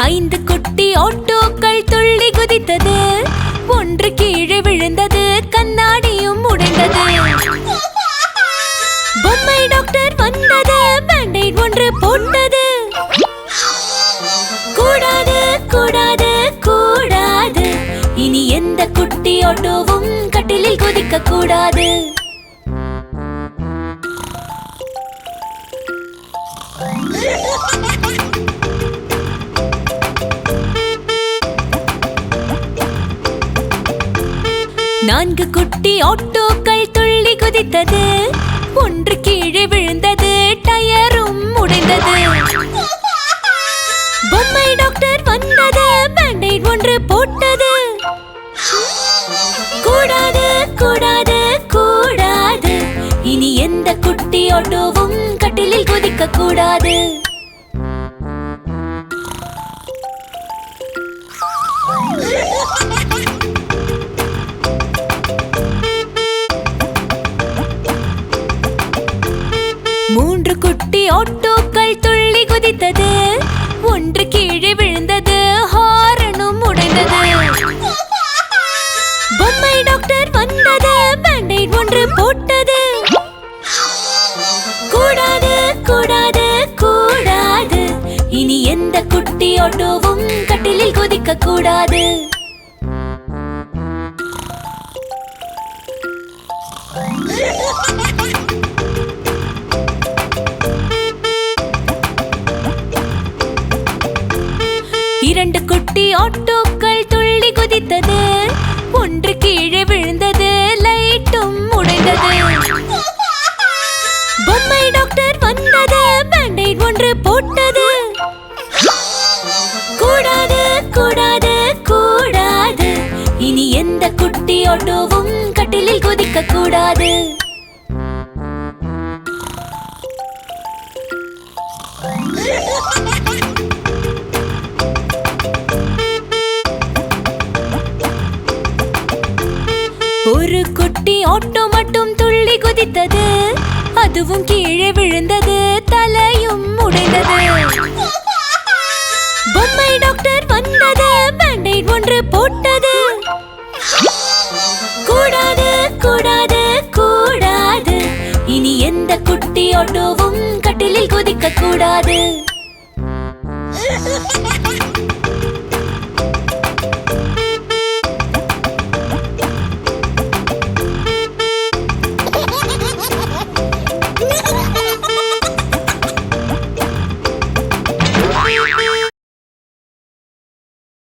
5 குட்டி ஆட்டோக்கள் துள்ளி குதித்தது. ஒன்று கீழே விழுந்தது, கண்ணாடியும் உடைந்தது. பொம்மை டாக்டர் வந்தது, பேண்டேட் ஒன்று போட்டது. கூடாது கூடாது கூடாது, இனி எந்த குட்டி ஆட்டோவும் கட்டிலில் குதிக்க கூடாது. நான்கு குட்டி ஆட்டோக்கள் துள்ளி குதித்தது. ஒன்று கீழே விழுந்தது, டயரும் உடைந்தது. பொம்மை டாக்டர் வந்தது, பேண்டேட் ஒன்று போட்டது. கூடாது கூடாது கூடாது, இனி எந்த குட்டி ஆட்டோவும் கட்டிலில் குதிக்க கூடாது. மூன்று குட்டி ஆட்டோக்கள் துள்ளி குதித்தது. ஒன்று கீழே விழுந்தது, ஹாரனும் உடைந்தது. பொம்மை டாக்டர் வந்தது, பேண்டேட் ஒன்று போட்டது. கூடாது கூடாது கூடாது, இனி எந்த குட்டி ஆட்டோவும் கட்டிலில் குதிக்க கூடாது. இரண்டு குட்டி ஆட்டோக்கள் துள்ளி குதித்தது. ஒன்று கீழே விழுந்தது, லைட்டும் உடைந்தது. பொம்மை டாக்டர் வந்தது, பேண்டேட் ஒன்று போட்டது. கூடாது கூடாது கூடாது, இனி எந்த குட்டி ஆட்டோவும் கட்டிலில் குதிக்க கூடாது. ஒரு குட்டி ஆட்டோ மட்டும் துள்ளி குதித்தது. அதுவும் கீழே விழுந்தது, தலையும் உடைந்தது. பொம்மை டாக்டர் வந்தது, பேண்டேட் ஒன்று போட்டது. கூடாது கூடாது கூடாது, இனி எந்த குட்டி ஆட்டோவும் கட்டிலில் குதிக்க கூடாது.